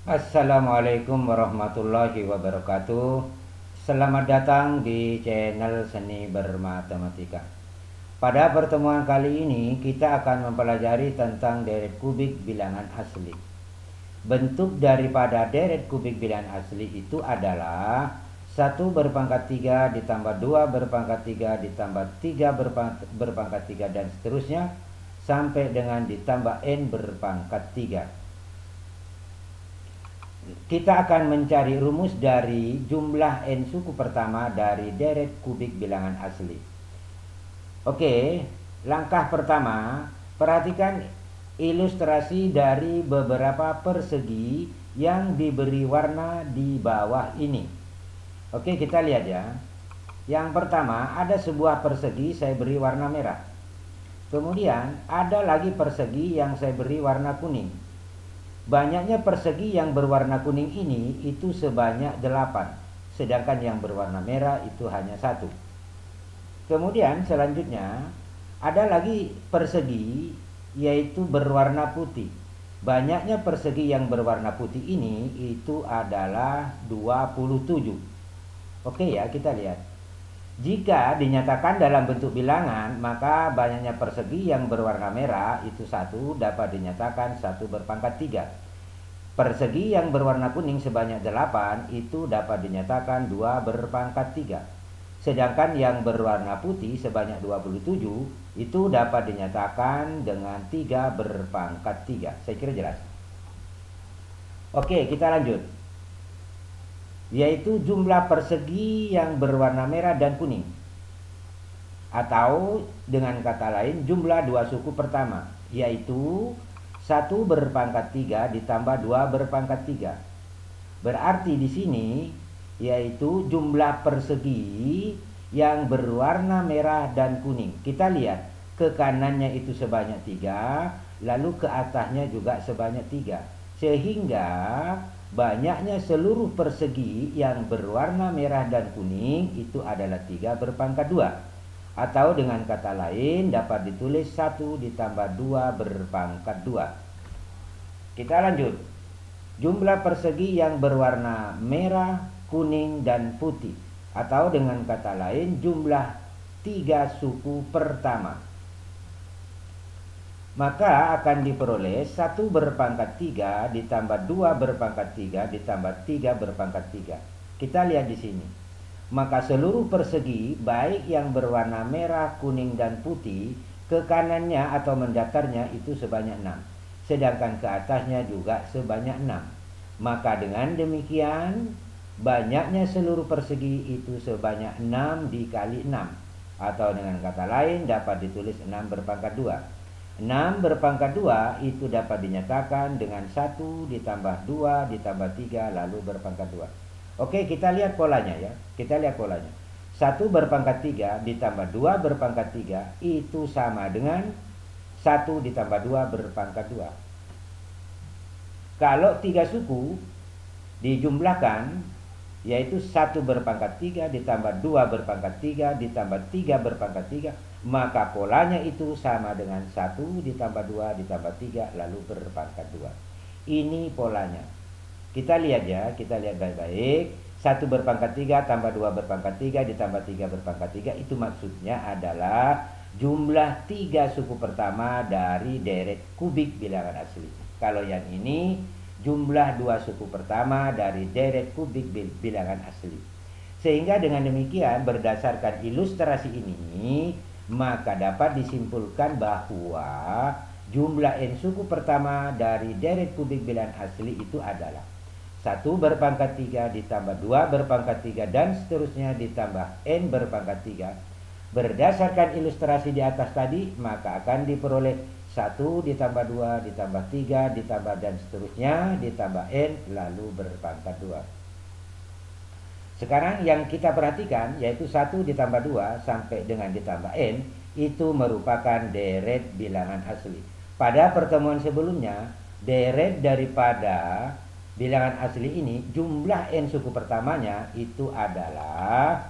Assalamualaikum warahmatullahi wabarakatuh. Selamat datang di channel Seni Bermatematika. Pada pertemuan kali ini kita akan mempelajari tentang deret kubik bilangan asli. Bentuk daripada deret kubik bilangan asli itu adalah 1 berpangkat 3 ditambah 2 berpangkat 3 ditambah 3 berpangkat 3 dan seterusnya sampai dengan ditambah n berpangkat 3. Kita akan mencari rumus dari jumlah n suku pertama dari deret kubik bilangan asli. Oke, langkah pertama, perhatikan ilustrasi dari beberapa persegi yang diberi warna di bawah ini. Oke, kita lihat ya. Yang pertama, ada sebuah persegi saya beri warna merah. Kemudian ada lagi persegi yang saya beri warna kuning. Banyaknya persegi yang berwarna kuning ini itu sebanyak 8, sedangkan yang berwarna merah itu hanya 1. Kemudian selanjutnya ada lagi persegi yaitu berwarna putih. Banyaknya persegi yang berwarna putih ini itu adalah 27. Oke ya, kita lihat. Jika dinyatakan dalam bentuk bilangan, maka banyaknya persegi yang berwarna merah itu 1 dapat dinyatakan 1 berpangkat 3. Persegi yang berwarna kuning sebanyak 8 itu dapat dinyatakan 2 berpangkat 3. Sedangkan yang berwarna putih sebanyak 27 itu dapat dinyatakan dengan 3 berpangkat 3. Saya kira jelas. Oke, kita lanjut. Yaitu jumlah persegi yang berwarna merah dan kuning. Atau dengan kata lain jumlah dua suku pertama, yaitu 1 berpangkat 3 ditambah 2 berpangkat 3. Berarti di sini yaitu jumlah persegi yang berwarna merah dan kuning. Kita lihat ke kanannya itu sebanyak 3, lalu ke atasnya juga sebanyak 3. Sehingga banyaknya seluruh persegi yang berwarna merah dan kuning itu adalah 3 berpangkat 2. Atau dengan kata lain dapat ditulis 1 ditambah 2 berpangkat 2. Kita lanjut. Jumlah persegi yang berwarna merah, kuning, dan putih. Atau dengan kata lain jumlah 3 suku pertama. Maka akan diperoleh 1 berpangkat 3 ditambah 2 berpangkat 3 ditambah 3 berpangkat 3. Kita lihat di sini. Maka seluruh persegi baik yang berwarna merah, kuning, dan putih ke kanannya atau mendatarnya itu sebanyak 6. Sedangkan ke atasnya juga sebanyak 6. Maka dengan demikian banyaknya seluruh persegi itu sebanyak 6 dikali 6. Atau dengan kata lain dapat ditulis 6 berpangkat 2. 6 berpangkat 2 itu dapat dinyatakan dengan 1 ditambah 2 ditambah 3 lalu berpangkat 2. Oke, kita lihat polanya ya. Kita lihat polanya. 1 berpangkat 3 ditambah 2 berpangkat 3 itu sama dengan 1 ditambah 2 berpangkat 2. Kalau 3 suku dijumlahkan, yaitu 1 berpangkat 3 ditambah 2 berpangkat 3 ditambah 3 berpangkat 3, maka polanya itu sama dengan 1 ditambah 2 ditambah 3 lalu berpangkat 2. Ini polanya. Kita lihat ya, kita lihat baik-baik. 1 berpangkat 3 tambah 2 berpangkat 3 ditambah 3 berpangkat 3 itu maksudnya adalah jumlah 3 suku pertama dari deret kubik bilangan asli. Kalau yang ini jumlah 2 suku pertama dari deret kubik bilangan asli. Sehingga dengan demikian berdasarkan ilustrasi ini maka dapat disimpulkan bahwa jumlah n suku pertama dari deret kubik bilangan asli itu adalah 1 berpangkat 3 ditambah 2 berpangkat 3 dan seterusnya ditambah n berpangkat 3. Berdasarkan ilustrasi di atas tadi maka akan diperoleh 1 ditambah 2 ditambah 3 ditambah dan seterusnya ditambah n lalu berpangkat 2. Sekarang yang kita perhatikan yaitu 1 ditambah 2 sampai dengan ditambah n itu merupakan deret bilangan asli. Pada pertemuan sebelumnya deret daripada bilangan asli ini jumlah n suku pertamanya itu adalah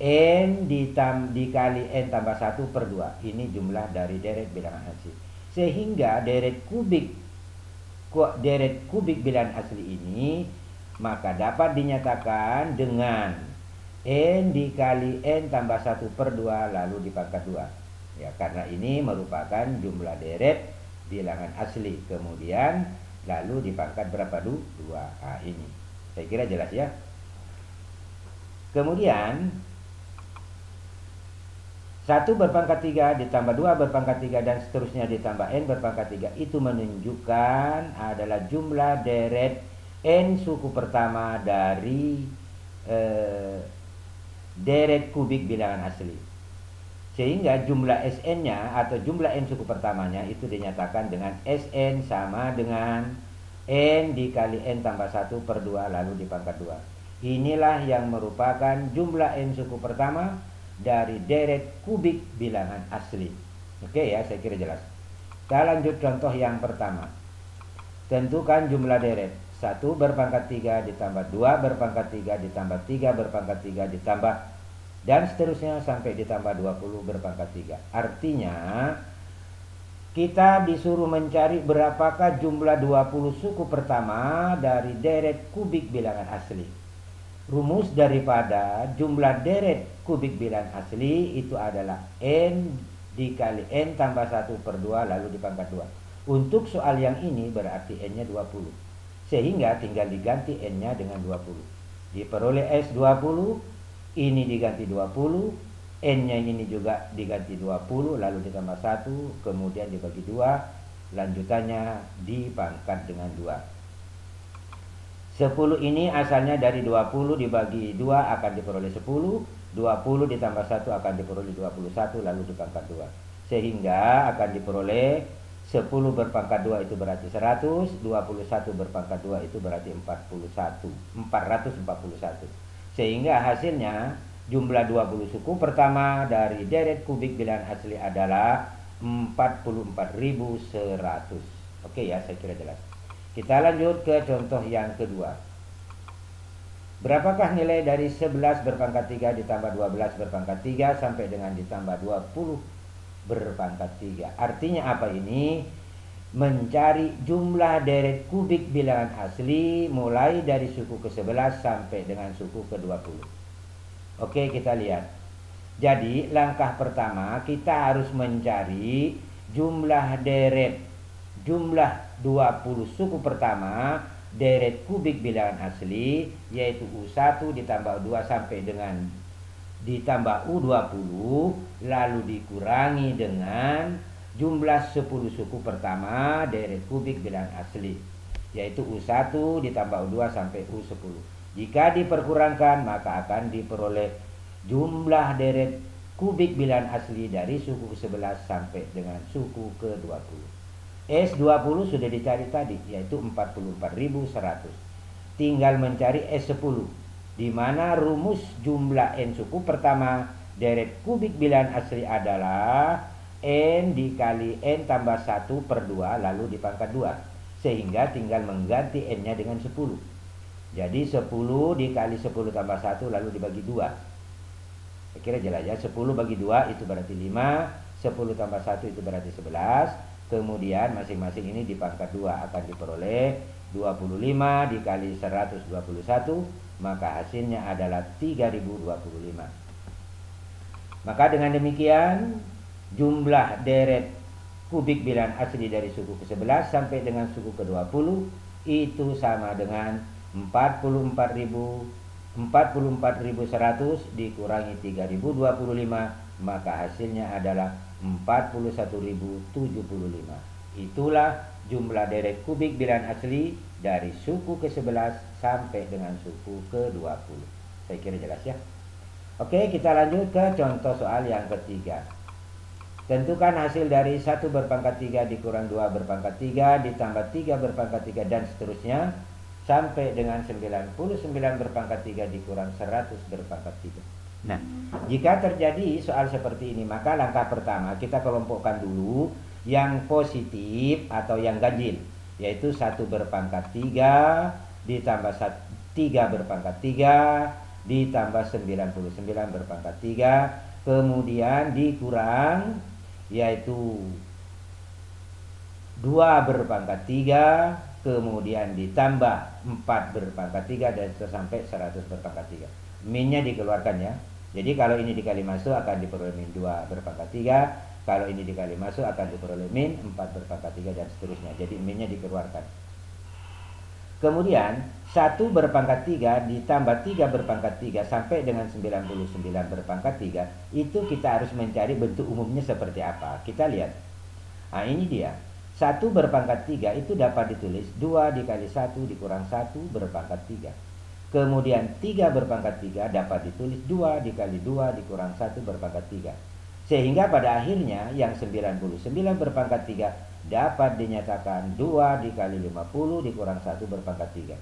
n dikali n tambah 1 per 2. Ini jumlah dari deret bilangan asli. Sehingga deret kubik deret kubik bilangan asli ini, maka dapat dinyatakan dengan N dikali N tambah 1/2 lalu dipangkat 2. Ya, karena ini merupakan jumlah deret bilangan asli. Kemudian lalu dipangkat berapa? 2. Nah, ini. Saya kira jelas ya. Kemudian 1 berpangkat 3 ditambah 2 berpangkat 3 dan seterusnya ditambah N berpangkat 3 itu menunjukkan adalah jumlah deret N suku pertama dari deret kubik bilangan asli. Sehingga jumlah Sn-nya atau jumlah N suku pertamanya itu dinyatakan dengan Sn sama dengan N dikali N tambah 1/2 lalu dipangkat 2. Inilah yang merupakan jumlah N suku pertama dari deret kubik bilangan asli. Oke ya, saya kira jelas. Kita lanjut contoh yang pertama. Tentukan jumlah deret 1 berpangkat 3 ditambah 2 berpangkat 3 ditambah 3 berpangkat 3 ditambah dan seterusnya sampai ditambah 20 berpangkat 3. Artinya kita disuruh mencari berapakah jumlah 20 suku pertama dari deret kubik bilangan asli. Rumus daripada jumlah deret kubik bilangan asli itu adalah N dikali N tambah 1/2 lalu dipangkat 2. Untuk soal yang ini berarti N-nya 20. Sehingga tinggal diganti N-nya dengan 20. Diperoleh S 20, ini diganti 20, N-nya ini juga diganti 20, lalu ditambah 1, kemudian dibagi 2, lanjutannya dipangkat dengan 2. 10 ini asalnya dari 20 dibagi 2 akan diperoleh 10, 20 ditambah 1 akan diperoleh 21 lalu dipangkat 2. Sehingga akan diperoleh 10 berpangkat 2 itu berarti 100, 21 berpangkat 2 itu berarti 441. Sehingga hasilnya jumlah 20 suku pertama dari deret kubik bilangan asli adalah 44.100. Oke ya, saya kira jelas. Kita lanjut ke contoh yang kedua. Berapakah nilai dari 11 berpangkat 3 ditambah 12 berpangkat 3 sampai dengan ditambah 20 berpangkat 3? Artinya apa ini? Mencari jumlah deret kubik bilangan asli mulai dari suku ke-11 sampai dengan suku ke-20. Oke, kita lihat. Jadi langkah pertama kita harus mencari jumlah deret jumlah 20 suku pertama deret kubik bilangan asli, yaitu U1 ditambah 2 sampai dengan ditambah U20 lalu dikurangi dengan jumlah 10 suku pertama deret kubik bilangan asli, yaitu U1 ditambah U2 sampai U10. Jika diperkurangkan maka akan diperoleh jumlah deret kubik bilangan asli dari suku ke-11 sampai dengan suku ke-20. S20 sudah dicari tadi, yaitu 44.100. Tinggal mencari S10, di mana rumus jumlah N suku pertama deret kubik bilangan asli adalah N dikali N tambah 1/2 lalu dipangkat 2. Sehingga tinggal mengganti N-nya dengan 10. Jadi 10 dikali 10 tambah 1 lalu dibagi 2. Saya kira jelas ya, 10 bagi 2 itu berarti 5, 10 tambah 1 itu berarti 11. Kemudian masing-masing ini dipangkat 2 akan diperoleh 25 dikali 121, maka hasilnya adalah 3025. Maka dengan demikian jumlah deret kubik bilangan asli dari suku ke-11 sampai dengan suku ke-20 itu sama dengan 44.100 dikurangi 3025, maka hasilnya adalah 41.075. Itulah jumlah deret kubik bilangan asli dari suku ke-11 sampai dengan suku ke-20. Saya kira jelas ya. Oke, kita lanjut ke contoh soal yang ketiga. Tentukan hasil dari 1 berpangkat 3 dikurang 2 berpangkat 3 ditambah 3 berpangkat 3 dan seterusnya sampai dengan 99 berpangkat 3 dikurang 100 berpangkat 3. Nah, jika terjadi soal seperti ini, maka langkah pertama kita kelompokkan dulu yang positif atau yang ganjil, yaitu 1 berpangkat 3 ditambah 3 berpangkat 3 ditambah 99 berpangkat 3, kemudian dikurang yaitu 2 berpangkat 3 kemudian ditambah 4 berpangkat 3 dan sampai 100 berpangkat 3. Minnya dikeluarkan ya. Jadi kalau ini dikali masuk akan diperoleh min 2 berpangkat 3. Kalau ini dikali masuk akan diperoleh min 4 berpangkat 3 dan seterusnya. Jadi minnya dikeluarkan. Kemudian 1 berpangkat 3 ditambah 3 berpangkat 3 sampai dengan 99 berpangkat 3. Itu kita harus mencari bentuk umumnya seperti apa. Kita lihat. Nah ini dia. 1 berpangkat 3 itu dapat ditulis 2 dikali 1 dikurang 1 berpangkat 3. Kemudian 3 berpangkat 3 dapat ditulis 2 dikali 2 dikurang 1 berpangkat 3. Sehingga pada akhirnya yang 99 berpangkat 3 dapat dinyatakan 2 dikali 50 dikurang 1 berpangkat 3.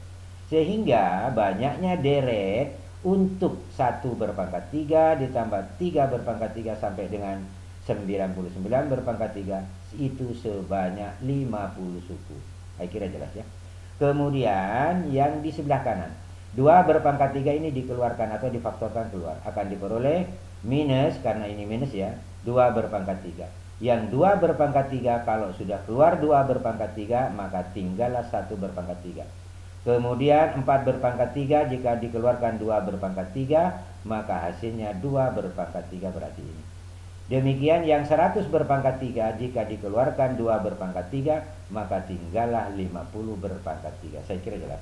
Sehingga banyaknya deret untuk 1 berpangkat 3 ditambah 3 berpangkat 3 sampai dengan 99 berpangkat 3 itu sebanyak 50 suku. Saya kira jelas ya. Kemudian yang di sebelah kanan 2 berpangkat 3 ini dikeluarkan atau difaktorkan keluar. Akan diperoleh minus, karena ini minus ya, 2 berpangkat 3. Yang 2 berpangkat 3 kalau sudah keluar 2 berpangkat 3 maka tinggallah 1 berpangkat 3. Kemudian 4 berpangkat 3 jika dikeluarkan 2 berpangkat 3 maka hasilnya 2 berpangkat 3 berarti ini. Demikian yang 100 berpangkat 3 jika dikeluarkan 2 berpangkat 3 maka tinggallah 50 berpangkat 3. Saya kira jelas.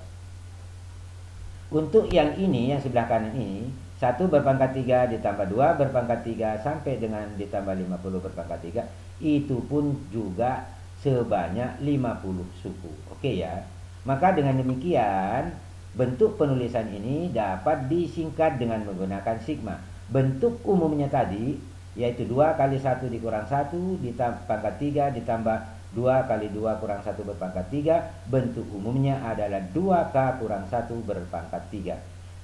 Untuk yang ini, yang sebelah kanan ini 1 berpangkat 3 ditambah 2 berpangkat 3 sampai dengan ditambah 50 berpangkat 3 itu pun juga sebanyak 50 suku. Oke ya. Maka dengan demikian bentuk penulisan ini dapat disingkat dengan menggunakan sigma. Bentuk umumnya tadi yaitu 2 kali 1 dikurang 1 pangkat 3 ditambah 2 kali 2 kurang 1 berpangkat 3. Bentuk umumnya adalah 2K kurang 1 berpangkat 3.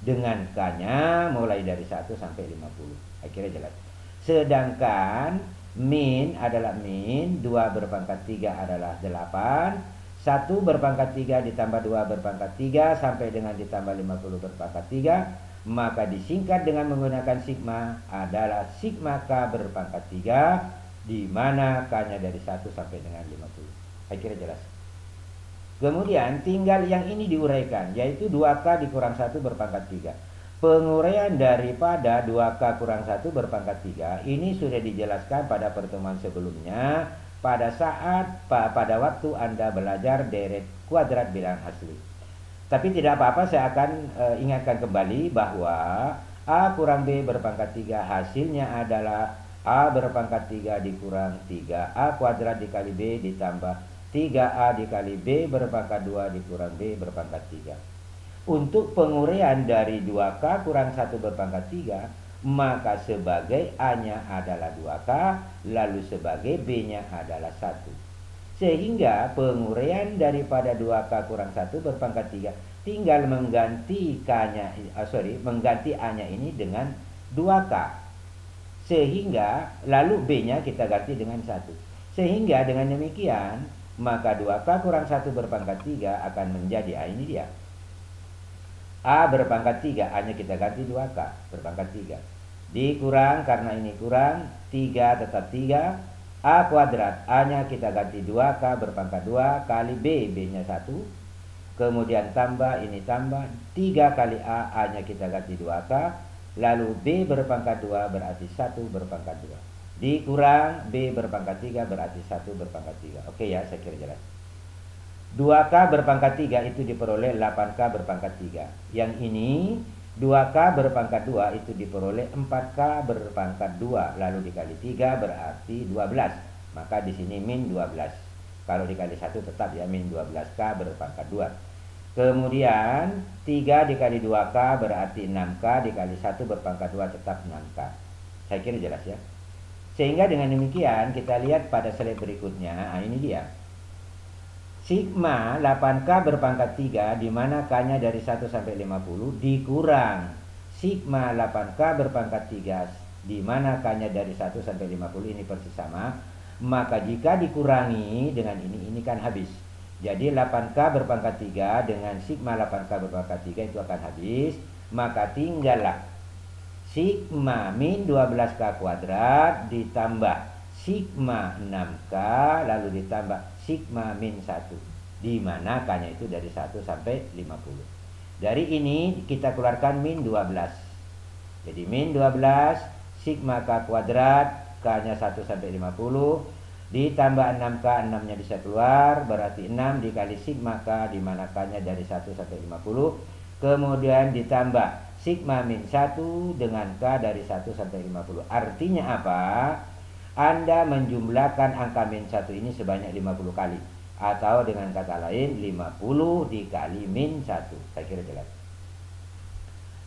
Dengan K-nya mulai dari 1 sampai 50. Akhirnya jelas. Sedangkan min adalah min 2 berpangkat 3 adalah 8. 1 berpangkat 3 ditambah 2 berpangkat 3 sampai dengan ditambah 50 berpangkat 3. Maka disingkat dengan menggunakan sigma adalah sigma K berpangkat 3, di mana K-nya dari 1 sampai dengan 50. Akhirnya jelas. Kemudian tinggal yang ini diuraikan, yaitu 2K dikurang 1 berpangkat 3. Penguraian daripada 2K kurang 1 berpangkat 3 ini sudah dijelaskan pada pertemuan sebelumnya pada pada waktu Anda belajar deret kuadrat bilangan asli. Tapi tidak apa-apa, saya akan ingatkan kembali bahwa A kurang B berpangkat 3 hasilnya adalah A berpangkat 3 dikurang 3A kuadrat dikali B ditambah 3A dikali B berpangkat 2 dikurang B berpangkat 3. Untuk penguraian dari 2K kurang 1 berpangkat 3, maka sebagai A-nya adalah 2K, lalu sebagai B-nya adalah 1. Sehingga penguraian daripada 2K kurang 1 berpangkat 3 tinggal mengganti mengganti A-nya ini dengan 2K. Sehingga lalu B-nya kita ganti dengan 1. Sehingga dengan demikian maka 2K kurang 1 berpangkat 3 akan menjadi A, ini dia. A berpangkat 3, A-nya kita ganti 2K berpangkat 3. Dikurang, karena ini kurang, 3 tetap 3. A kuadrat, A-nya kita ganti 2K berpangkat 2 kali B, B-nya 1. Kemudian tambah, ini tambah 3 kali A, A-nya kita ganti 2K. Lalu B berpangkat 2 berarti 1 berpangkat 2. Dikurang B berpangkat 3 berarti 1 berpangkat 3. Oke ya, saya kira jelas. 2K berpangkat 3 itu diperoleh 8K berpangkat 3. Yang ini 2K berpangkat 2 itu diperoleh 4K berpangkat 2. Lalu dikali 3 berarti 12. Maka di sini min 12. Kalau dikali 1 tetap ya min 12K berpangkat 2. Kemudian 3 dikali 2K berarti 6K dikali 1 berpangkat 2 tetap 6K. Saya kira jelas ya. Sehingga dengan demikian kita lihat pada slide berikutnya. Nah ini dia. Sigma 8K berpangkat 3 di mana K-nya dari 1 sampai 50 dikurang sigma 8K berpangkat 3 di mana K-nya dari 1 sampai 50 ini persis sama. Maka jika dikurangi dengan ini kan habis. Jadi 8K berpangkat 3 dengan sigma 8K berpangkat 3 itu akan habis. Maka tinggallah sigma min 12K kuadrat ditambah sigma 6K lalu ditambah sigma min 1. di mana K-nya itu dari 1 sampai 50. Dari ini kita keluarkan min 12. Jadi min 12 sigma K kuadrat, K-nya 1 sampai 50, ditambah 6K, 6-nya bisa keluar, berarti 6 dikali sigma K, di mana K-nya dari 1 sampai 50, kemudian ditambah sigma min 1 dengan K dari 1 sampai 50. Artinya apa? Anda menjumlahkan angka min 1 ini sebanyak 50 kali. Atau dengan kata lain 50 dikali min 1. Saya kira jelas.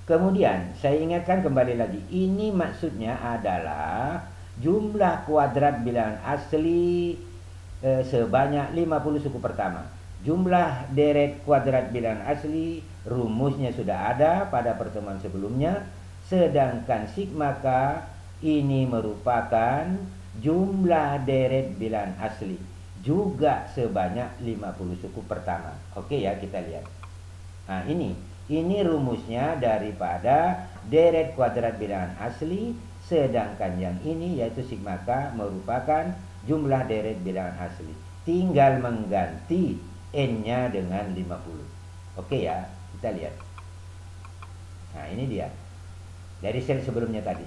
Kemudian saya ingatkan kembali lagi, ini maksudnya adalah jumlah kuadrat bilangan asli sebanyak 50 suku pertama. Jumlah deret kuadrat bilangan asli rumusnya sudah ada pada pertemuan sebelumnya. Sedangkan sigma K ini merupakan jumlah deret bilangan asli juga sebanyak 50 suku pertama. Oke ya, kita lihat. Nah ini rumusnya daripada deret kuadrat bilangan asli, sedangkan yang ini yaitu sigma K merupakan jumlah deret bilangan asli. Tinggal mengganti N-nya dengan 50. Oke ya, kita lihat. Nah ini dia. Dari sel sebelumnya tadi.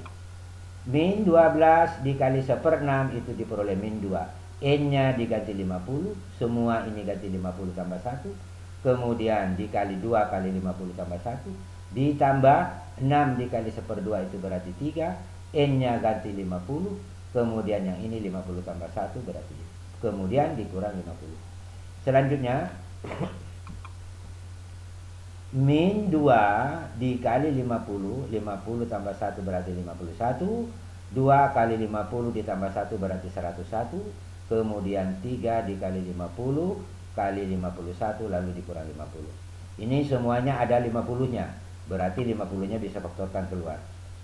Min 12 dikali 1/6 itu diperoleh min 2. N-nya diganti 50. Semua ini ganti 50 tambah 1. Kemudian dikali 2 kali 50 tambah 1. Ditambah 6 dikali 1/2 itu berarti 3. N-nya ganti 50. Kemudian yang ini 50 tambah 1 berarti. Kemudian dikurang 50. Selanjutnya min 2 dikali 50. 50 tambah 1 berarti 51. 2 kali 50 ditambah 1 berarti 101. Kemudian 3 dikali 50 kali 51 lalu dikurang 50. Ini semuanya ada 50-nya. Berarti 50-nya bisa faktorkan keluar.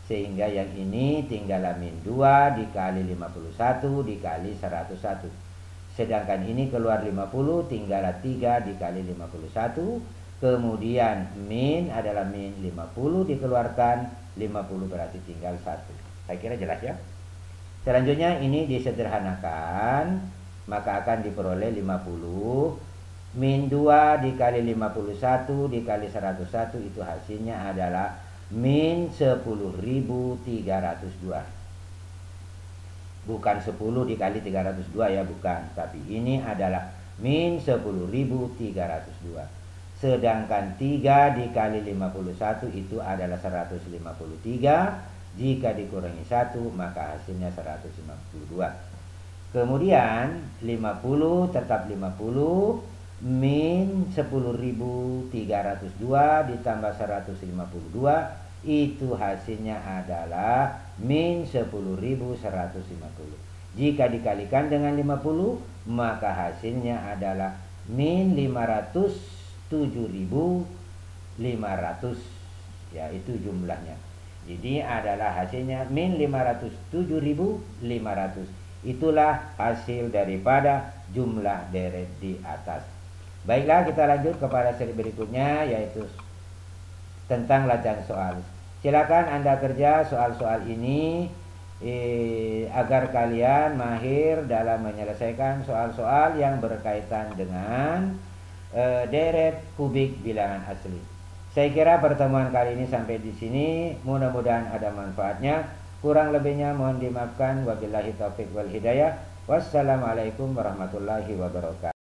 Sehingga yang ini tinggal min 2 dikali 51 dikali 101. Sedangkan ini keluar 50, tinggal 3 dikali 51. Kemudian min adalah min 50 dikeluarkan, 50 berarti tinggal 1. Saya kira jelas ya. Selanjutnya ini disederhanakan, maka akan diperoleh 50. Min 2 dikali 51 dikali 101 itu hasilnya adalah min 10.302. Bukan 10 dikali 302 ya, bukan. Tapi ini adalah min 10.302. Sedangkan 3 dikali 51 itu adalah 153. Jika dikurangi 1 maka hasilnya 152. Kemudian 50 tetap 50. Min 10.302 ditambah 152 itu hasilnya adalah min 10.150. Jika dikalikan dengan 50 maka hasilnya adalah min 507.500. Ya, itu jumlahnya. Jadi adalah hasilnya min 507.500. Itulah hasil daripada jumlah deret di atas. Baiklah, kita lanjut kepada seri berikutnya, yaitu tentang lacang soal. Silakan Anda kerja soal-soal ini agar kalian mahir dalam menyelesaikan soal-soal yang berkaitan dengan deret kubik bilangan asli. Saya kira pertemuan kali ini sampai di sini. Mudah-mudahan ada manfaatnya. Kurang lebihnya mohon dimaafkan. Wabillahi taufiq wal hidayah. Wassalamualaikum warahmatullahi wabarakatuh.